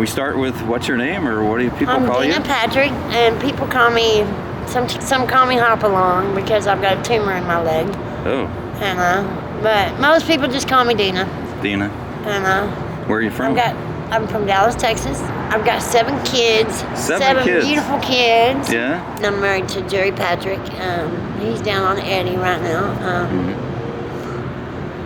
We start with what's your name, or what do people call you? I'm Dena Patrick, and people call me, some call me Hopalong because I've got a tumor in my leg. Oh. And but most people just call me Dena. Dena. And where are you from? I'm from Dallas, Texas. I've got 7 kids. Seven kids. Beautiful kids. Yeah. And I'm married to Jerry Patrick. He's down on Eddie right now.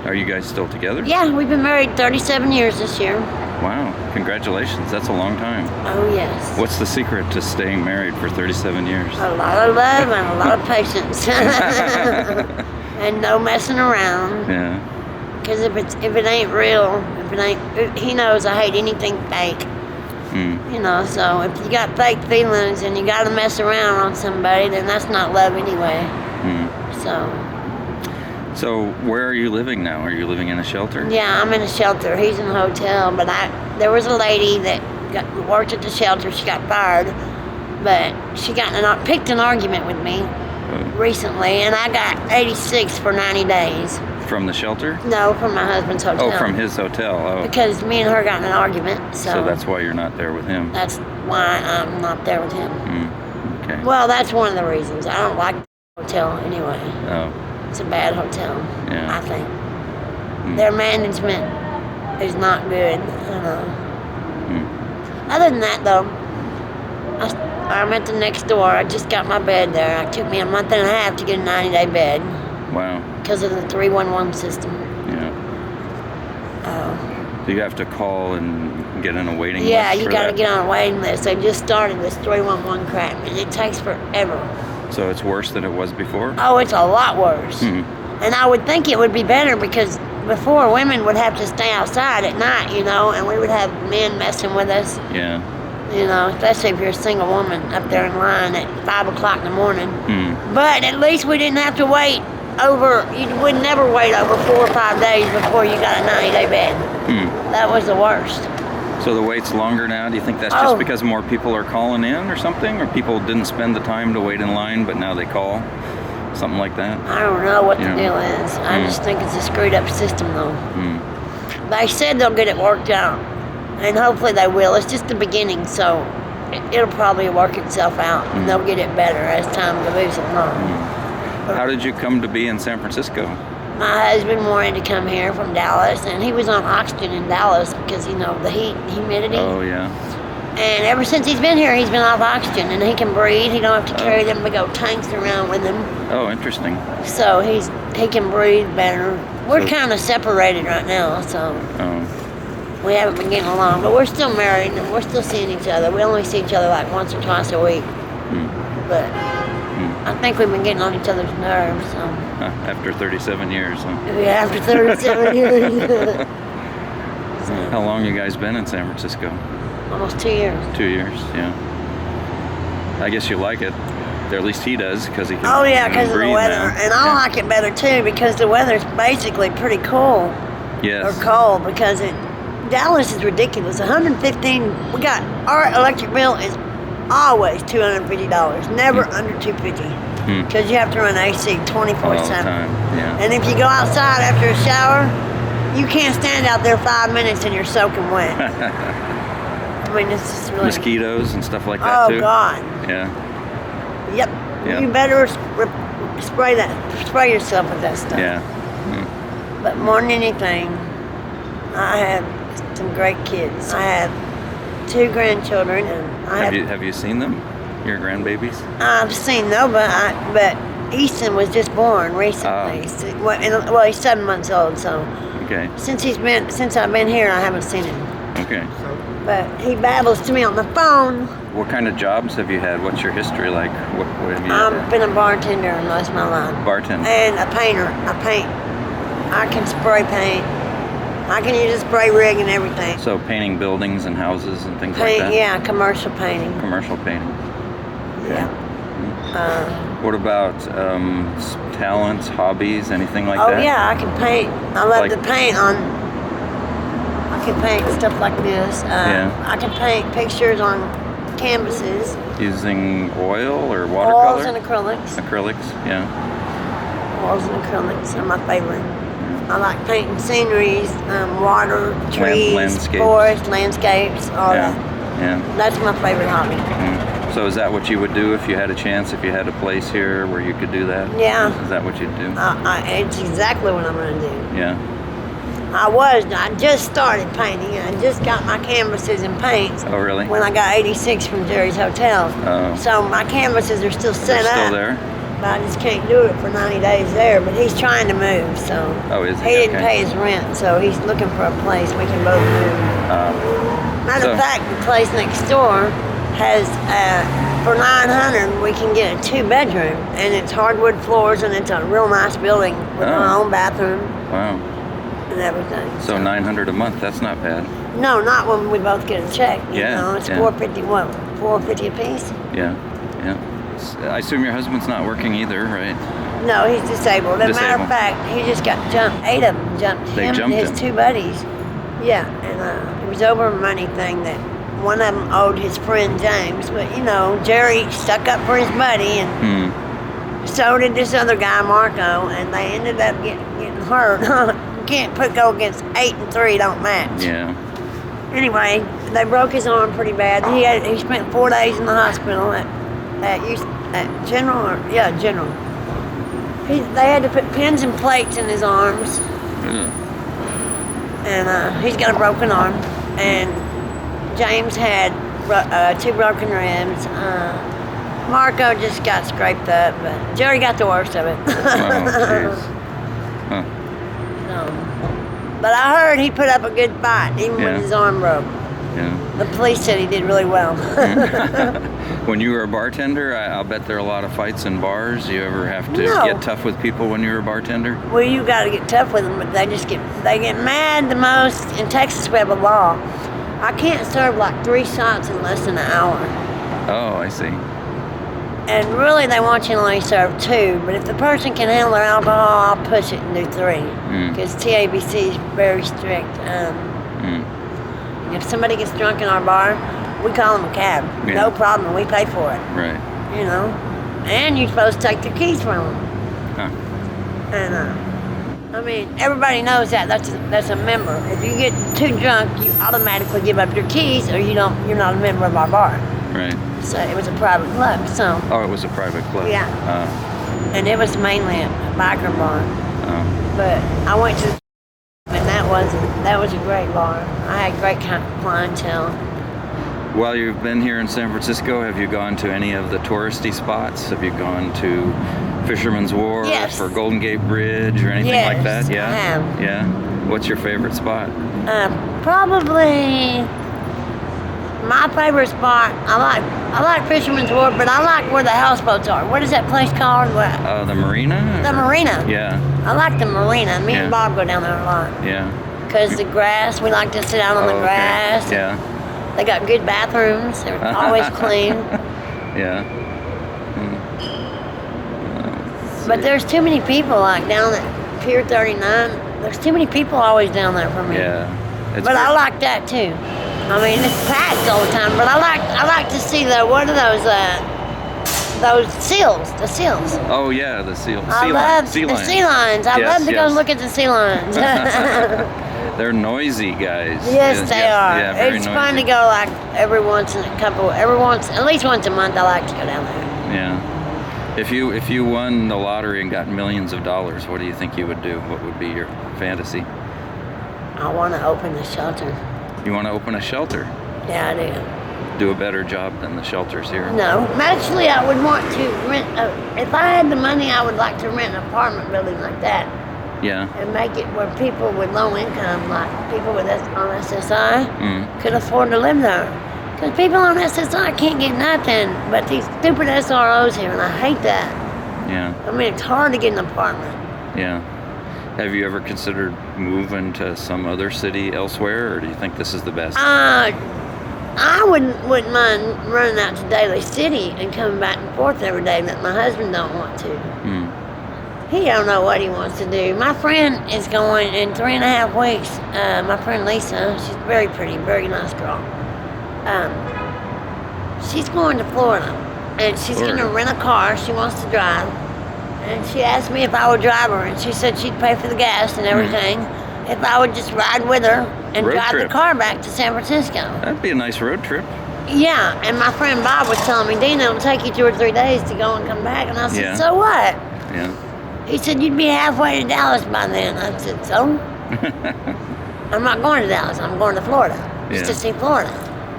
Are you guys still together? Yeah, we've been married 37 years this year. Wow, congratulations. That's a long time. Oh, yes. What's the secret to staying married for 37 years? A lot of love and a lot of patience. And no messing around. Yeah. Because if it ain't real, he knows I hate anything fake. You know, so if you got fake feelings and you got to mess around on somebody, then that's not love anyway. So where are you living now? Are you living in a shelter? Yeah, I'm in a shelter. He's in a hotel, but there was a lady that worked at the shelter. She got fired, but she picked an argument with me recently, and I got 86 for 90 days. From the shelter? No, from my husband's hotel. Oh, from his hotel. Oh. Because me and her got in an argument. So that's why you're not there with him. That's why I'm not there with him. Okay. Well, that's one of the reasons. I don't like the hotel anyway. Oh. It's a bad hotel, Yeah. I think. Their management is not good. Other than that, though, I'm at the next door. I just got my bed there. It took me a month and a half to get a 90-day bed. Wow. Because of the 311 system. Yeah. So you have to call and get in a waiting list. Yeah, you got to get on a waiting list. They just started this 311 crap, and it takes forever. So it's worse than it was before? Oh, it's a lot worse. And I would think it would be better because before women would have to stay outside at night, you know, and we would have men messing with us. Yeah. You know, especially if you're a single woman up there in line at 5 o'clock in the morning. But at least we didn't have to wait you would never wait over 4 or 5 days before you got a 90-day bed. That was the worst. So the wait's longer now? Do you think that's just because more people are calling in or something? Or people didn't spend the time to wait in line, but now they call? Something like that? I don't know what the deal is. I just think it's a screwed up system, though. They said they'll get it worked out, and hopefully they will. It's just the beginning, so it'll probably work itself out, and they'll get it better as time goes along. How did you come to be in San Francisco? My husband wanted to come here from Dallas, and he was on oxygen in Dallas because, you know, the heat, humidity. Oh, yeah. And ever since he's been here, he's been off oxygen, and he can breathe. He don't have to carry them big old tanks around with him. Oh, interesting. So he can breathe better. We're kind of separated right now, so we haven't been getting along. But we're still married, and we're still seeing each other. We only see each other like once or twice a week. But I think we've been getting on each other's nerves. So. After 37 years, huh? Yeah, after 37 years. How long you guys been in San Francisco? Almost 2 years. 2 years, yeah. I guess you like it. Or at least he does, because he can. Oh yeah, because of the weather, now. and I like it better too because the weather's basically pretty cool. Yes. Or cold because Dallas is ridiculous. 115. Our electric bill is always $250, never under $250. Because you have to run AC 24/7. All the time, yeah. And if you go outside after a shower, you can't stand out there 5 minutes and you're soaking wet. I mean, it's just really... Mosquitoes and stuff like that too? Oh, God. Yeah. Yep. You better spray yourself with that stuff. Yeah. But more than anything, I have some great kids. I have 2 grandchildren, and have you seen them? Your grandbabies? I've seen but Easton was just born recently. Well, he's 7 months old, so okay. Since I've been here, I haven't seen him. Okay. But he babbles to me on the phone. What kind of jobs have you had? What's your history like? What have you I've been a bartender most of my life. Bartender. And a painter. I paint. I can spray paint. I can use a spray rig and everything. So painting buildings and houses and things like that? Yeah, commercial painting. Commercial painting. Okay. Yeah. What about talents, hobbies, anything like that? Oh yeah, I can paint. I love to paint I can paint stuff like this. I can paint pictures on canvases. Using oil or watercolor? Oils and acrylics. Acrylics, yeah. Oils and acrylics are my favorite. I like painting sceneries, water, trees, landscapes. forest, landscapes, all that. Yeah. That's my favorite hobby. So is that what you would do if you had a chance, if you had a place here where you could do that? Yeah. Is that what you'd do? It's exactly what I'm going to do. Yeah. I just started painting. I just got my canvases and paints. Oh, really? When I got 86 from Jerry's Hotel. Oh. So my canvases are still set They're up. still there? But I just can't do it for 90 days there. But he's trying to move, so. Oh, is he? He didn't Okay. pay his rent, so he's looking for a place we can both move. Matter of fact, the place next door has, for $900, we can get a 2-bedroom, and it's hardwood floors, and it's a real nice building with my own bathroom. Wow. And everything. So $900 a month, that's not bad. No, not when we both get a check. You know, it's $450 a piece? Yeah. I assume your husband's not working either, right? No, he's disabled. As a matter of fact, he just got jumped. 8 of them jumped him and his 2 buddies. Yeah, and it was over a money thing that one of them owed his friend James. But, you know, Jerry stuck up for his buddy, and so did this other guy, Marco, and they ended up getting hurt. You can't go against 8 and 3, don't match. Yeah. Anyway, they broke his arm pretty bad. He spent 4 days in the hospital at General. They had to put pins and plates in his arms, and he's got a broken arm. And James had 2 broken ribs. Marco just got scraped up, but Jerry got the worst of it. Oh, jeez. Huh. But I heard he put up a good fight, even when his arm broke. Yeah. The police said he did really well. When you were a bartender, I'll bet there are a lot of fights in bars. You ever have to get tough with people when you were a bartender? Well, you got to get tough with them, but they get mad the most. In Texas, we have a law. I can't serve like 3 shots in less than an hour. Oh, I see. And really, they want you to only serve 2. But if the person can handle their alcohol, I'll push it and do 3. Because TABC is very strict. If somebody gets drunk in our bar, we call them a cab. Yeah. No problem. We pay for it. Right. You know? And you're supposed to take their keys from them. Huh. And, I mean, everybody knows that. That's a member. If you get too drunk, you automatically give up your keys, or you're not a member of our bar. Right. So it was a private club. So. Oh, it was a private club. Yeah. And it was mainly a biker bar. But I went to, and that was a great bar. I had great clientele. While you've been here in San Francisco, have you gone to any of the touristy spots? Have you gone to Fisherman's Wharf or Golden Gate Bridge or anything like that? Yeah. I have. Yeah. What's your favorite spot? Probably my favorite spot. I like Fisherman's Wharf, but I like where the houseboats are. What is that place called? The Marina? The Marina. Yeah. I like the Marina. Me and Bob go down there a lot. Yeah. Because the grass, we like to sit out on the grass. Okay. Yeah. They got good bathrooms. They're always clean. Yeah. But there's too many people, like down at Pier 39. There's too many people always down there for me. Yeah. But I like that too. I mean, it's packed all the time. But I like to see what are those seals? The seals. Oh yeah, the seals. I love the sea lions. I love to go look at the sea lions. They're noisy guys. Yes, they are. Yeah, very it's noisy. fun to go like at least once a month. I like to go down there. Yeah. If you won the lottery and got millions of dollars, what do you think you would do? What would be your fantasy? I want to open a shelter. You want to open a shelter? Yeah, I do. Do a better job than the shelters here? No. Actually, I would want to rent, if I had the money, I would like to rent an apartment building like that. Yeah. And make it where people with low income, like people on SSI, could afford to live there. Because people on SSI can't get nothing but these stupid SROs here, and I hate that. Yeah. I mean, it's hard to get an apartment. Yeah. Have you ever considered moving to some other city elsewhere, or do you think this is the best? I wouldn't mind running out to Daly City and coming back and forth every day, but my husband don't want to. He don't know what he wants to do. My friend is going in 3.5 weeks. My friend Lisa, she's very pretty, very nice girl. She's going to Florida, and she's going to rent a car. She wants to drive, and she asked me if I would drive her, and she said she'd pay for the gas and everything if I would just ride with her and drive the car back to San Francisco. That'd be a nice road trip. Yeah, and my friend Bob was telling me, Dena, it'll take you 2 or 3 days to go and come back. And I said, so what? Yeah. He said, you'd be halfway to Dallas by then. I said, so? I'm not going to Dallas. I'm going to Florida just to see Florida.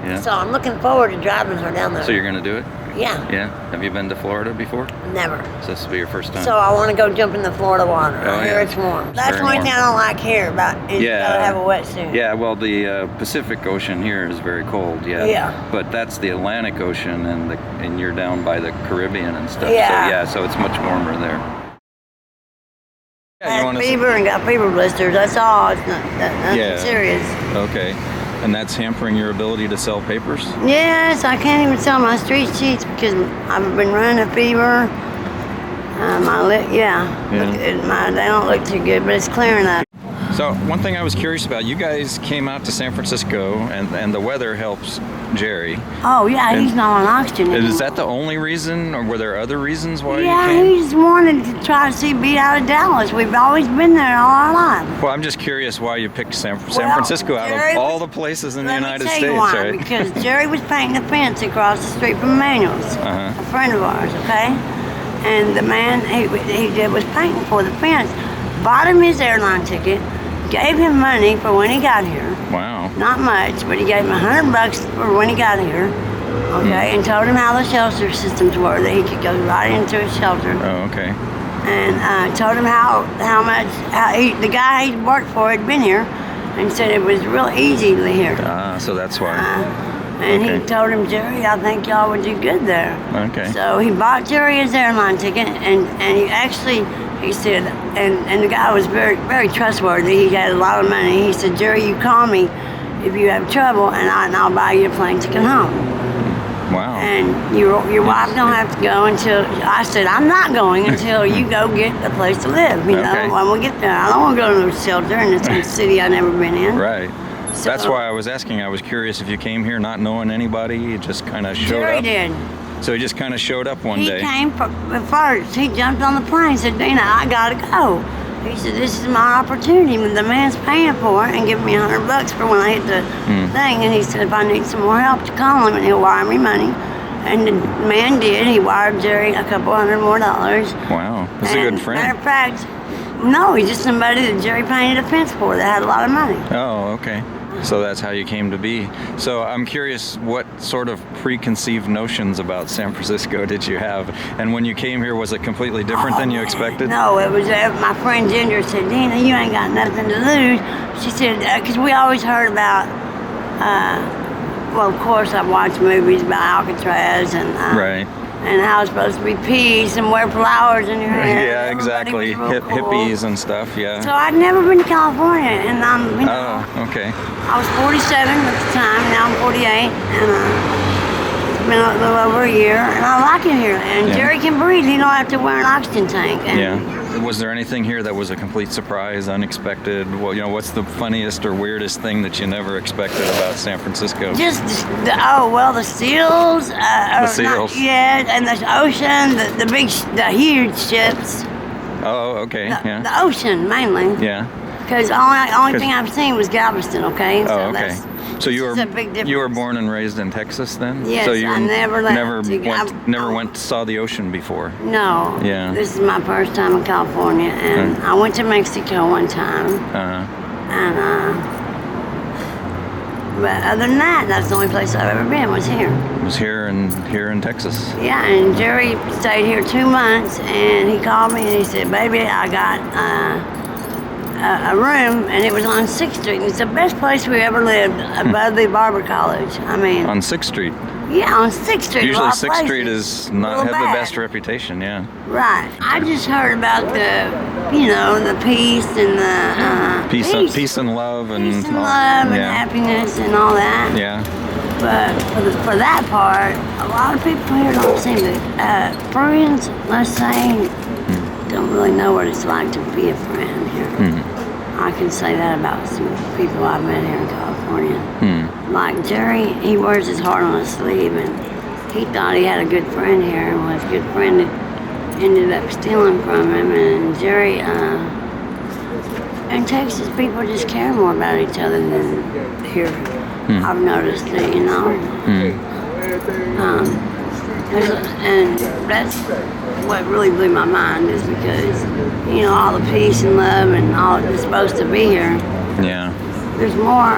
Yeah. So I'm looking forward to driving her down there. So you're going to do it? Yeah. Yeah. Have you been to Florida before? Never. So this will be your first time? So I want to go jump in the Florida water. I hear it's warm. That's one thing I don't like here about it. You got to have a wetsuit. Yeah, well, the Pacific Ocean here is very cold, Yeah. But that's the Atlantic Ocean, and you're down by the Caribbean and stuff. Yeah. So it's much warmer there. I had fever and got fever blisters. That's all. It's nothing serious. Okay. And that's hampering your ability to sell papers? Yes, I can't even sell my street sheets because I've been running a fever. They don't look too good, but it's clearing up. So one thing I was curious about, you guys came out to San Francisco, and the weather helps Jerry. Oh yeah, he's not on oxygen anymore. Is that the only reason, or were there other reasons why you came? Yeah, he just wanted to try to be out of Dallas. We've always been there all our life. Well, I'm just curious why you picked San Francisco out of all the places in the United States, right? Because Jerry was painting a fence across the street from Manuel's, a friend of ours, okay? And the man he was painting for the fence, bought him his airline ticket, gave him money for when he got here. Wow. Not much, but he gave him $100 for when he got here. Okay, and told him how the shelter systems were, that he could go right into a shelter. Oh, okay. And told him the guy he worked for had been here, and said it was real easy to live here. So that's why. And he told him, Jerry, I think y'all would do good there. Okay. So he bought Jerry his airline ticket, and he actually. He said, and the guy was very, very trustworthy. He had a lot of money. He said, Jerry, you call me if you have trouble, and I'll buy you a plane ticket home. Wow. And your wife don't have to go until, I said, I'm not going until you go get a place to live, you know, when we get there. I don't want to go to no shelter in this city I've never been in. Right. So, that's why I was asking. I was curious if you came here not knowing anybody, you just kind of showed up. Jerry did. So he just kind of showed up one day. He came first. He jumped on the plane and said, Dena, I gotta go. He said, this is my opportunity. The man's paying for it and giving me $100 for when I hit the thing. And he said, if I need some more help, to call him and he'll wire me money. And the man did. He wired Jerry a couple $100 more. Wow, that's a good friend. Matter of fact, no, he's just somebody that Jerry painted a fence for that had a lot of money. Oh, okay. So that's how you came to be. So I'm curious, what sort of preconceived notions about San Francisco did you have? And when you came here, was it completely different than you expected? No, it was, my friend Ginger said, Dena, you ain't got nothing to lose. She said, because we always heard about, well, of course, I've watched movies about Alcatraz and how it's supposed to be peace and wear flowers in your hair. Yeah, exactly. Hippies and stuff, yeah. So I'd never been to California, and okay. I was 47 at the time, now I'm 48, and it's been a little over a year, and I like it here. And Jerry can breathe, he don't have to wear an oxygen tank. And was there anything here that was a complete surprise, unexpected? Well, you know, what's the funniest or weirdest thing that you never expected about San Francisco? Just the seals. The seals. And the ocean, the huge ships. Oh, okay. The ocean mainly. Yeah. Because the only thing I've seen was Galveston. Okay. So okay. So you were born and raised in Texas then? Yes, so you I never left. Never saw the ocean before? No. Yeah. This is my first time in California, and I went to Mexico one time. But other than that, that's the only place I've ever been was here. Was here in Texas? Yeah, and Jerry stayed here 2 months, and he called me and he said, baby, I got a room, and it was on 6th Street. It's the best place we ever lived, above the Barber College. I mean, on 6th Street. Yeah, on 6th Street. Usually 6th Street is not have the best reputation. Yeah. Right. I just heard about the peace and the peace and love and happiness and all that. Yeah. But for that part, a lot of people here don't seem to. Friends, let's say, don't really know what it's like to be a friend here. I can say that about some people I've met here in California. Like Jerry, he wears his heart on his sleeve, and he thought he had a good friend here and was a good friend. ended up stealing from him. And Jerry, in Texas, people just care more about each other than here. I've noticed it, you know. And that's what really blew my mind, is because, you know, all the peace and love and all that's supposed to be here. Yeah. There's more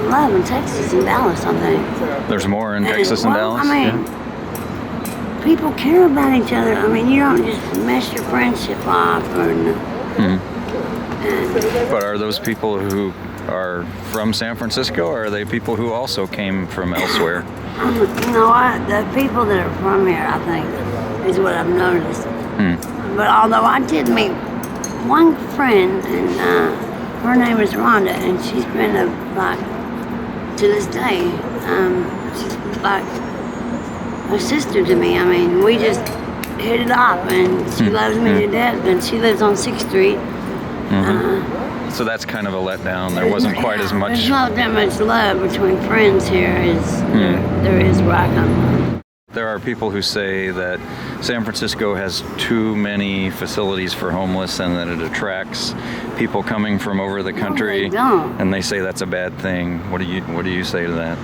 love in Texas and Dallas, I think. There's more in Texas and Dallas? I mean, people care about each other. I mean, you don't just mess your friendship off or. But are those people who are from San Francisco, or are they people who also came from elsewhere? You know what? The people that are from here, I think, is what I've noticed. But although I did meet one friend, and her name is Rhonda, and she's been like, to this day, she's like a sister to me. I mean, we just hit it off, and she loves me to death, and she lives on 6th Street. So that's kind of a letdown. There wasn't quite as much. There's not that much love between friends here as there is where I come from. There are people who say that San Francisco has too many facilities for homeless and that it attracts people coming from over the country. No, they don't. And they say that's a bad thing. What do you say to that?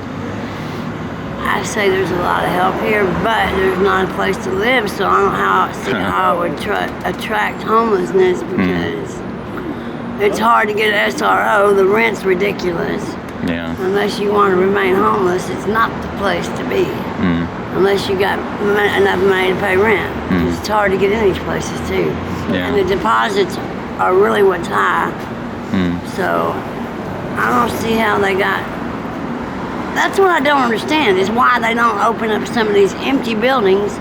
I say there's a lot of help here, but there's not a place to live, so I don't see how it would attract homelessness, because it's hard to get an SRO. The rent's ridiculous. Yeah. Unless you want to remain homeless, it's not the place to be. Unless you got enough money to pay rent. It's hard to get in these places too. Yeah. And the deposits are really what's high. So I don't see how they got. That's what I don't understand, is why they don't open up some of these empty buildings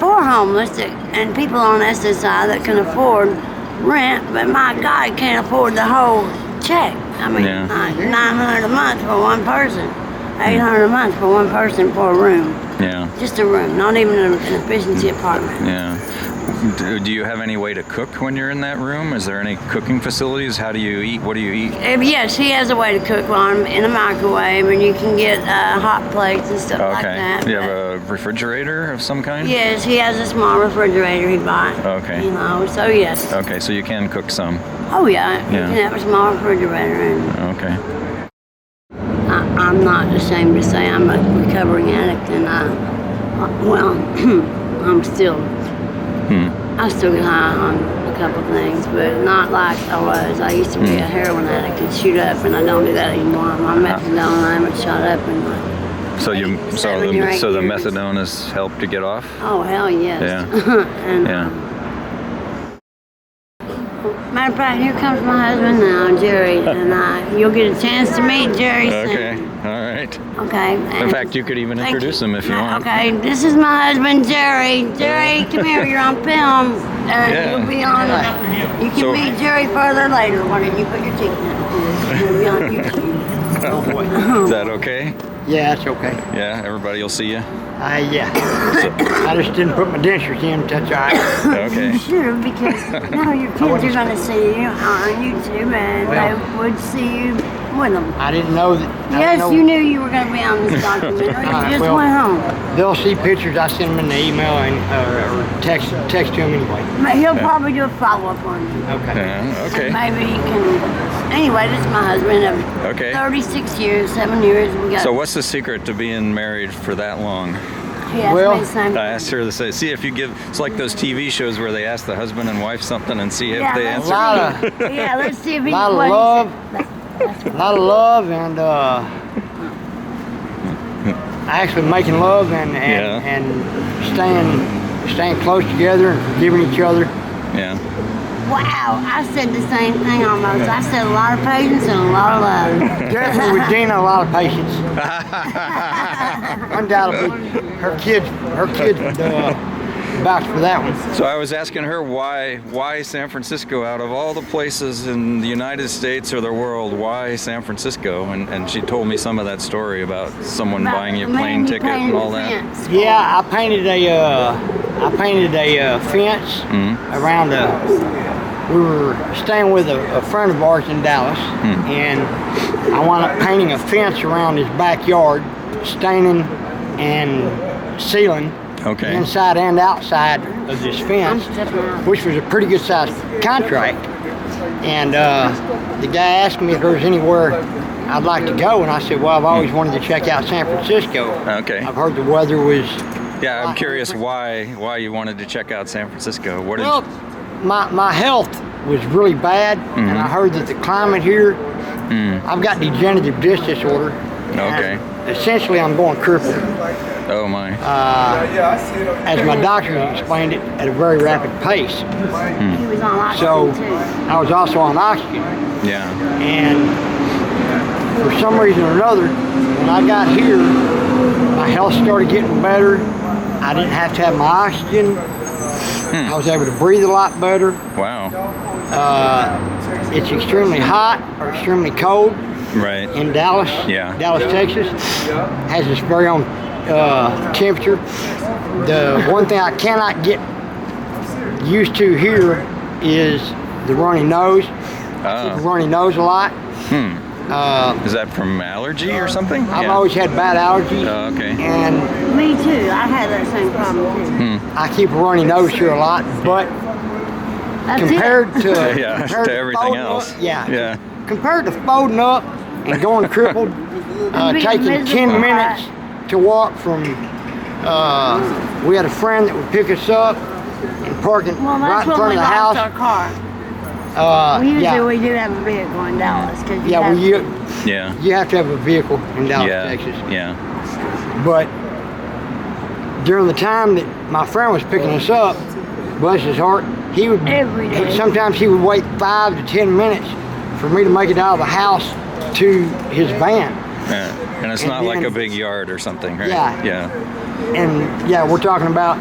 for homeless and people on SSI that can afford rent, but my God, can't afford the whole check. I mean, like $900 a month for one person, $800 a month for one person for a room. Yeah. Just a room, not even an efficiency apartment. Yeah. Do you have any way to cook when you're in that room? Is there any cooking facilities? How do you eat? What do you eat? Yes, he has a way to cook while I'm in a microwave, and you can get hot plates and stuff like that. Do you have a refrigerator of some kind? Yes, he has a small refrigerator he bought. Okay. You know, so yes. Okay, so you can cook some. Oh yeah, you can have a small refrigerator. And okay. I'm not ashamed to say I'm a recovering addict, and I'm still. I still get high on a couple things, but not like I was. I used to be a heroin addict and shoot up, and I don't do that anymore. My methadone, I haven't shot up in like So the years. methadone has helped to get off? Oh hell yes. Yeah. And, matter of fact, here comes my husband now, Jerry, and you'll get a chance to meet Jerry soon. Okay. All right. Okay. In fact, you could even introduce him if you want. Okay, this is my husband, Jerry. Jerry, come here. You're on film. You'll be on. You can meet Jerry further later. Why don't you put your teeth in? You'll be on YouTube. Oh boy. Is that okay? Yeah, it's okay. Yeah, everybody will see you? Yeah. I just didn't put my dentures in, that's all right. Okay. You should, because now your kids are going to see you on YouTube, and they would see you with them. I didn't know that. Yes, you knew you were going to be on this documentary. You just went home. They'll see pictures. I send them in the email and or text to them anyway. But he'll probably do a follow-up on you. Okay. Okay. And maybe he can. Anyway, this is my husband of 36 years, 7 years. We got. So what's the secret to being married for that long? He asked me the same I asked her to say, see if you give, it's like those TV shows where they ask the husband and wife something and see if they let's answer. see. Yeah, let's see if he. A lot of love. A lot of love and actually making love and staying close together and forgiving each other. Yeah. Wow, I said the same thing almost. I said a lot of patience and a lot of love. Definitely with Dena, a lot of patience. Undoubtedly, her kids vouch for that one. So I was asking her why San Francisco, out of all the places in the United States or the world, why San Francisco? And she told me some of that story about someone buying you a plane ticket and all that. Yeah, I painted a fence around we were staying with a friend of ours in Dallas, and I wound up painting a fence around his backyard, staining and sealing Okay. inside and outside of this fence, which was a pretty good sized contract. And the guy asked me if there was anywhere I'd like to go, and I said, well, I've always wanted to check out San Francisco. Okay. I've heard the weather was... Yeah, I'm curious why you wanted to check out San Francisco. What did Well, my health was really bad, and I heard that the climate here, I've got degenerative disc disorder. Okay. Essentially, I'm going crippled. Oh my. As my doctor explained it, at a very rapid pace. He was on oxygen So too. I was also on oxygen, Yeah. and for some reason or another, when I got here, my health started getting better. I didn't have to have my oxygen. I was able to breathe a lot better. Wow. It's extremely hot or extremely cold Right. in Dallas. Yeah. Dallas, Texas has its very own temperature. The one thing I cannot get used to here is the runny nose. I keep a runny nose a lot. Is that from allergy or something? I've always had bad allergies. Oh, okay. And Me too. I had that same problem too. I keep a runny nose here a lot, but That's compared to Yeah, compared to everything folding else. up, yeah. Yeah. Compared to folding up and going crippled, being taking 10 miserable, minutes to walk from. We had a friend that would pick us up and park it Well, right that's in when front we of the lost house. our car. Usually Yeah, we do have a vehicle in Dallas. Cause yeah. Well, Yeah. you have to have a vehicle in Dallas, Yeah. Texas. Yeah. But during the time that my friend was picking us up, bless his heart, he would Every day. sometimes he would wait 5 to 10 minutes for me to make it out of the house to his van. Yeah. And it's And not like then- a big yard or something, right? Yeah. Yeah. And yeah, we're talking about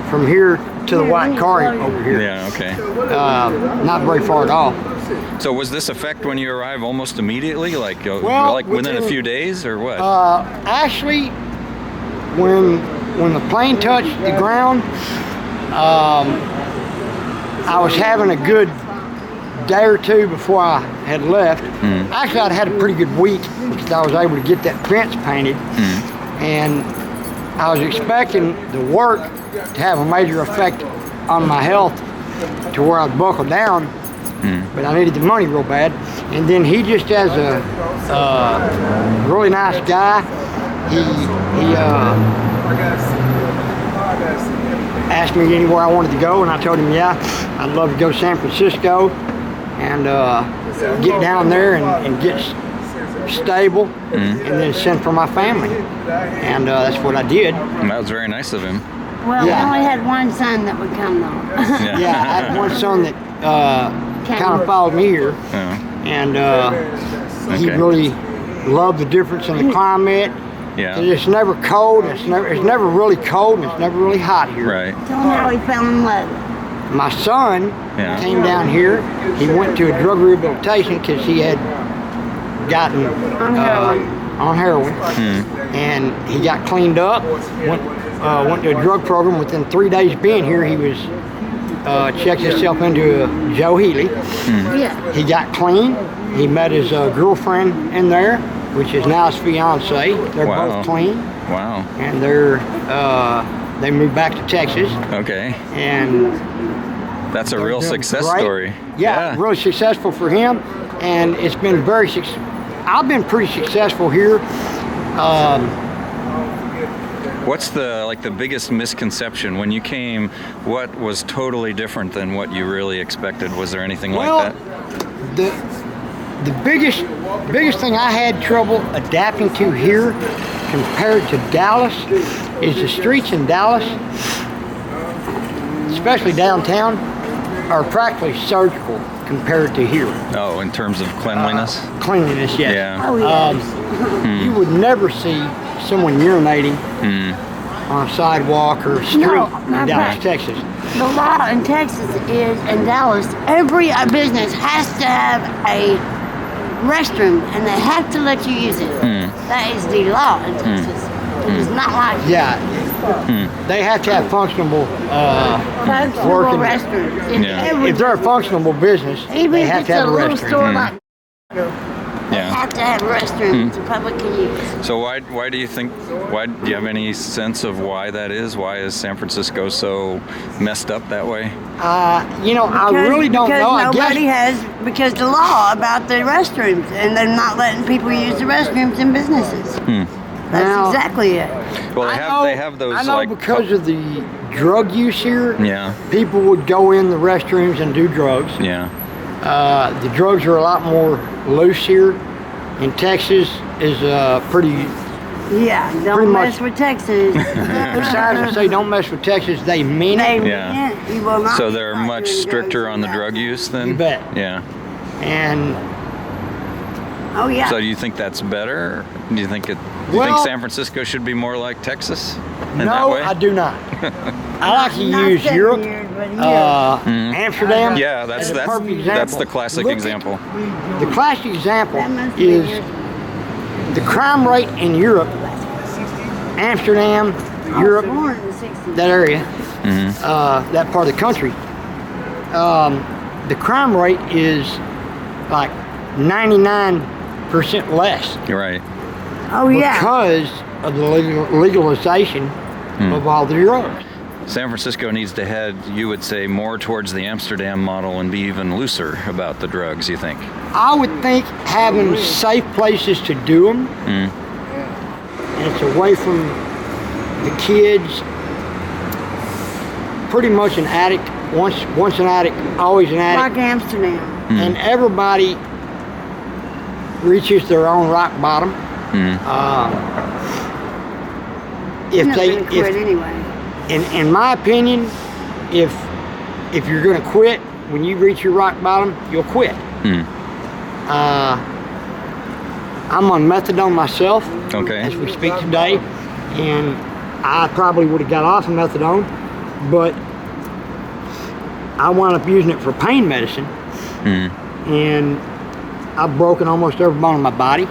from here to the white car over here. Yeah. Okay. Not very far at all. So was this effect when you arrive almost immediately, like Well, like within a within- few days or what? Actually, when the plane touched the ground, I was having a good day or two before I had left. Actually, I'd had a pretty good week because I was able to get that fence painted, and I was expecting the work to have a major effect on my health to where I'd buckle down, but I needed the money real bad. And then he just as a really nice guy, he asked me anywhere I wanted to go, and I told him, yeah, I'd love to go to San Francisco and get down there and get stable, and then send for my family. And that's what I did. That was very nice of him. Well, Yeah. we only had one son that would come though. Yeah, I had one son that kind of followed me here, Oh. and he Okay. really loved the difference in the climate. Yeah. It's never cold. It's never really cold, and it's never really hot here. Right. Tell him how he fell in love. My son Yeah. came down here. He went to a drug rehabilitation because he had gotten on heroin, and he got cleaned up. Went to a drug program. Within 3 days being here, he was checked himself into Joe Healy. Yeah. He got clean. He met his girlfriend in there, which is now his fiance. They're Wow. both clean, Wow. and they moved back to Texas, Okay. and That's a real doing success great. story. Yeah, really successful for him, and it's been very I've been pretty successful here. What's the biggest misconception when you came? What was totally different than what you really expected? Was there anything Well, like that? the biggest thing I had trouble adapting to here compared to Dallas is the streets in Dallas, especially downtown, are practically surgical compared to here. Oh, in terms of cleanliness? Cleanliness, yes. Yeah. Oh yes. You would never see someone urinating on a sidewalk or a street No, in not Dallas, that. Texas. The law in Texas is, in Dallas, every business has to have a restroom, and they have to let you use it. That is the law in Texas. It is not like Yeah, they have to have functional functional working. restrooms in Yeah. every. If they're a functional business, Even they if have it's to have a a little restroom. store like. They Yeah. have to have restrooms the public can use. So why do you think, do you have any sense of why that is? Why is San Francisco so messed up that way? You know, I really don't know. I guess Because the law about the restrooms, and they're not letting people use the restrooms in businesses. That's Now- exactly it. Well, they have those I know like because of the drug use here. Yeah. People would go in the restrooms and do drugs. Yeah. The drugs are a lot more loose here. In Texas is pretty. Yeah, Pretty don't much. mess with Texas. Besides to say don't mess with Texas, they mean it. Yeah. You will not So be they're caught much doing stricter drugs on the in drug that. use then? You bet. Yeah. And Oh yeah. So do you think that's better? Do you think you think San Francisco should be more like Texas in that no, way? I do not. I like to Not use 7 Europe, years, but here. Amsterdam. Yeah, that's as a perfect example. that's the classic Look at- example. The classic example That must be is yours. the crime rate in Europe, Amsterdam, Europe, Born in the 60s. that area, that part of the country. The crime rate is like 99% less You're right. Oh yeah. because of the legalization of all the drugs. San Francisco needs to head, you would say, more towards the Amsterdam model and be even looser about the drugs, you think? I would think having safe places to do them, and it's away from the kids. Pretty much an addict. Once an addict, always an addict. Like Amsterdam. And everybody reaches their own rock bottom. If You're not they, gonna quit anyway. in my opinion, if you're gonna quit, when you reach your rock bottom, you'll quit. I'm on methadone myself Okay. as we speak today, and I probably would have got off of methadone, but I wound up using it for pain medicine, and I've broken almost every bone in my body,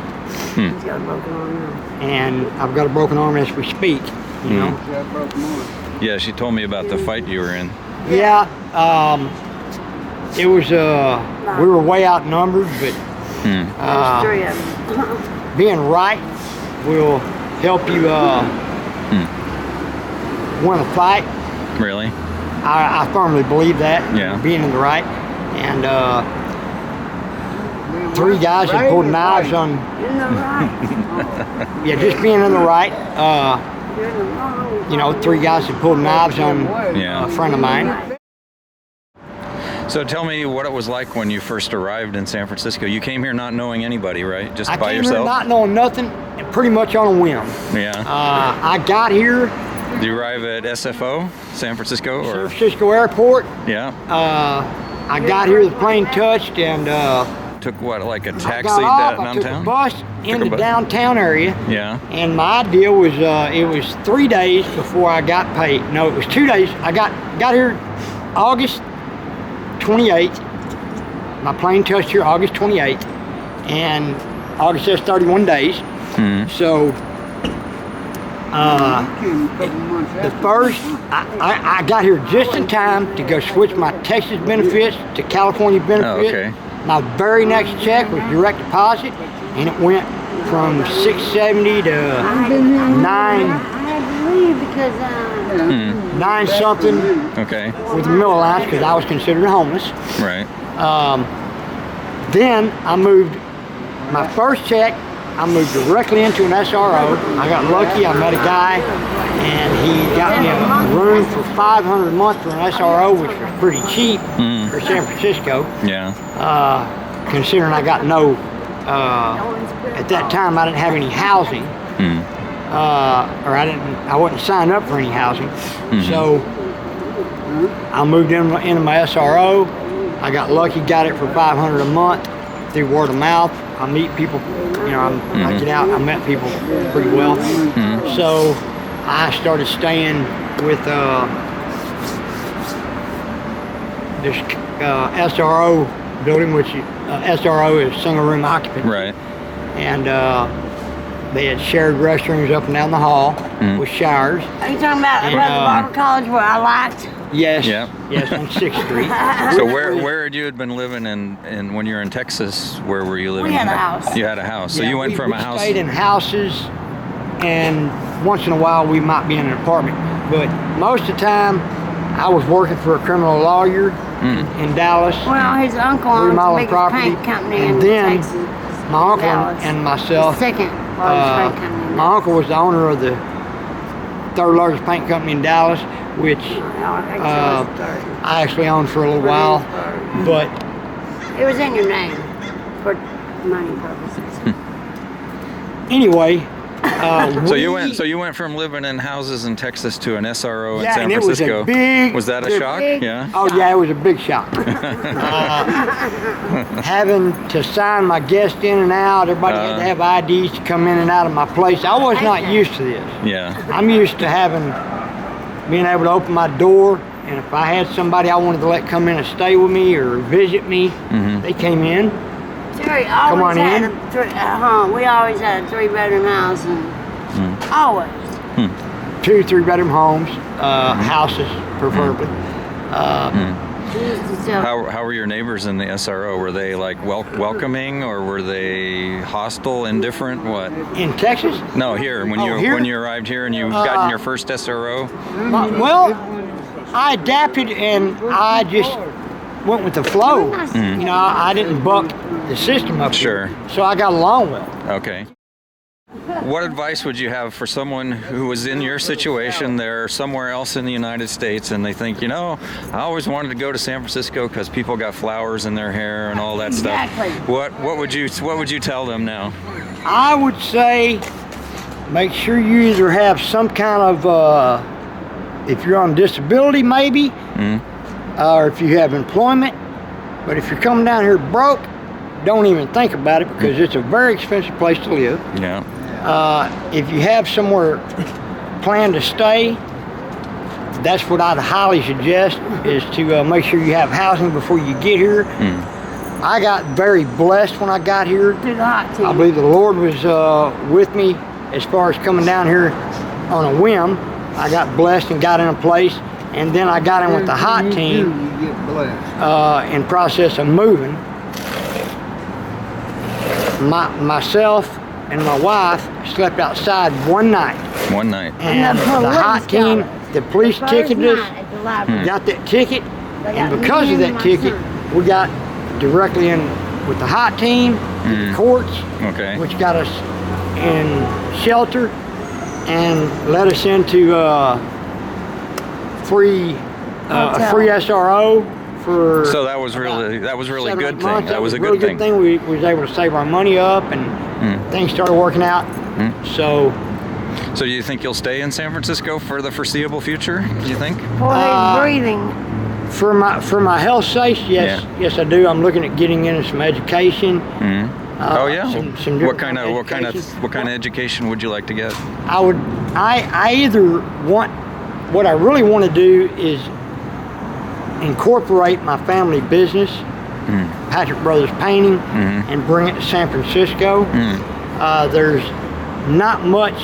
He's got a broken arm now. and I've got a broken arm as we speak. You know. Yeah, she told me about the fight you were in. Yeah, it was, we were way outnumbered, but There's 3 of them. being right will help you win a fight. Really? I firmly believe that, Yeah. being in the right. And 3 guys had pulled knives on, In the right. yeah, just being in the right. You're in the wrong. You know, 3 guys had pulled knives on Yeah. a friend of mine. So tell me what it was like when you first arrived in San Francisco. You came here not knowing anybody, right? Just I by came yourself? here not knowing nothing, and pretty much on a whim. Yeah. I got here, Did you arrive at SFO, San Francisco, San or? Francisco Airport. Yeah. I got here, the plane touched, and Took what, like a I taxi got off. I took a downtown? bus in the bus. downtown area. Yeah. And my idea was, it was 3 days before I got paid. No, it was 2 days. I got here August 28th. My plane touched here August 28th. And August has 31 days. So, the first, I got here just in time to go switch my Texas benefits to California benefits. okay. My very next check was direct deposit, and it went from 670 to 9 I believe because 9 something Okay. with a meal allowance because I was considered homeless. Right. Then I moved my first check. I moved directly into an SRO. I got lucky. I met a guy, and he got me a room for $500 a month for an SRO, which was pretty cheap for San Francisco. Yeah. Considering I got no. At that time, I didn't have any housing, or I wasn't signed up for any housing. So I moved into my SRO. I got lucky, got it for $500 a month through word of mouth. I meet people, you know, I get out, I met people pretty well. So I started staying with this SRO building, which SRO is single room occupancy. Right. And they had shared restrooms up and down the hall with showers. Are you talking about And, Bible College where I liked? Yes. Yeah. Yes, on 6th Street. So where had you been living in when you were in Texas? Where were you living? We had a house. You had a house. So Yeah, you went from we a house. stayed in houses, and once in a while we might be in an apartment. But most of the time, I was working for a criminal lawyer in Dallas. Well, his uncle owns the remodeling biggest paint company in and then Texas. my uncle Dallas. and myself. The second largest paint company. My uncle was the owner of the third largest paint company in Dallas, which I actually owned for a little while. But it was in your name for money purposes. anyway, So you went from living in houses in Texas to an SRO in Yeah, San and it was a Francisco. big- Was that a big- shock? big- Yeah. oh yeah, it was a big shock. Having to sign my guests in and out, everybody had to have IDs to come in and out of my place. I was not used to this. Yeah. I'm used to being able to open my door, and if I had somebody I wanted to let come in and stay with me or visit me, they came in. Terry Come always on had in. we always had a 3-bedroom house, and always. 2 3-bedroom homes, houses preferably. He used to sell. How were your neighbors in the SRO? Were they like welcoming, or were they hostile, indifferent? What? In Texas, No, here when here? when you arrived here and you got in your first SRO. well, I adapted and I just went with the flow. You know, I didn't buck the system up Sure. here, so I got along well. Okay. What advice would you have for someone who was in your situation? They're somewhere else in the United States and they think, I always wanted to go to San Francisco because people got flowers in their hair and all that Exactly. stuff. What would you tell them now? I would say make sure you either have some kind of, if you're on disability maybe, or if you have employment. But if you're coming down here broke, don't even think about it because it's a very expensive place to live. Yeah. If you have somewhere planned to stay, that's what I'd highly suggest is to make sure you have housing before you get here. I got very blessed when I got here. Through the hot tea. I believe the Lord was with me as far as coming down here on a whim. I got blessed and got in a place, and then I got in with the hot team in process of moving. Myself and my wife slept outside one night. One night. And the the hot police team, got us. the police First ticketed night us, at the library. got that ticket, They and got because me of and that my ticket, son. we got directly in with the hot team, the courts, Okay. which got us in shelter and let us into a free SRO for So that was really 7 or 8 good thing. months. That was a really good thing. We was able to save our money up, and things started working out. So So do you think you'll stay in San Francisco for the foreseeable future? Do you think? For his breathing. for my health sakes, yes, yes I do. I'm looking at getting into some education. Oh yeah. some what different kind of education. education would you like to get? I either want, what I really want to do is incorporate my family business, Patrick Brothers Painting, and bring it to San Francisco. There's not much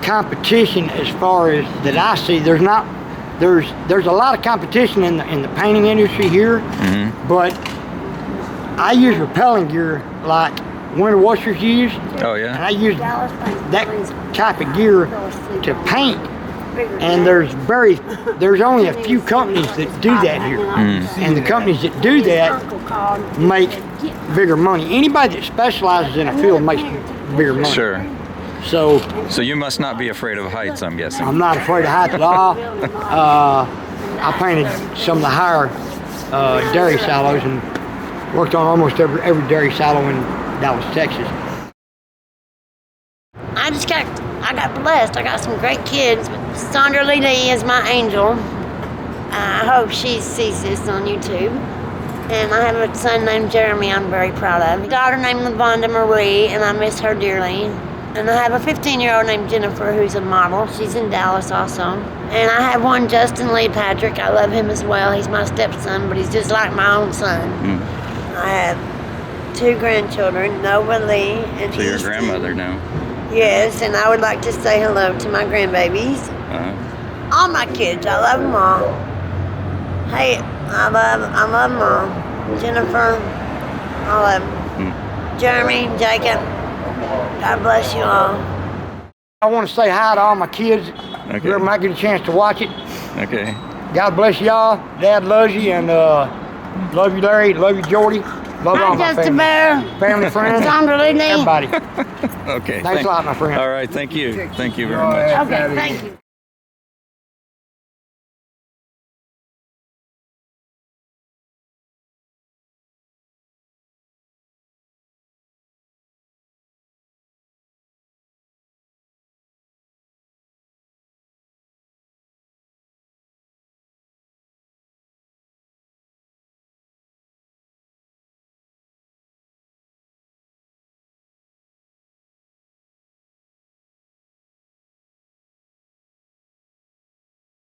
competition as far as that I see. There's a lot of competition in the painting industry here, but I use repelling gear like winter washers use, Oh and yeah. I use Dallas paint. that type of gear to paint. And there's only a few companies that do that here, and the companies that do that make bigger money. Anybody that specializes in a field makes bigger money. Sure. So So you must not be afraid of heights, I'm guessing. I'm not afraid of heights at all. I painted some of the higher dairy silos and worked on almost every dairy silo in Dallas, Texas. I got blessed. I got some great kids. Sandra Lee is my angel. I hope she sees this on YouTube. And I have a son named Jeremy I'm very proud of. A daughter named LaVonda Marie, and I miss her dearly. And I have a 15-year-old named Jennifer who's a model. She's in Dallas also. And I have one Justin Lee Patrick. I love him as well. He's my stepson, but he's just like my own son. I have 2 grandchildren, Nova Lee and So you're a Easton. grandmother now. Yes, and I would like to say hello to my grandbabies. All my kids, I love them all. Hey, I love them all. Jennifer, I love them. Jeremy, Jacob, God bless you all. I want to say hi to all my kids. Okay. Whoever might get a chance to watch it. Okay. God bless y'all. Dad loves you, and love you, Larry. Love you, Jordy. Love all Hi, my Justin family. Bear. Family, friends. Sandra Lidney. Everybody. Okay. Thanks a lot, my friend. All right. Thank you. Thank you very much. Okay, thank you.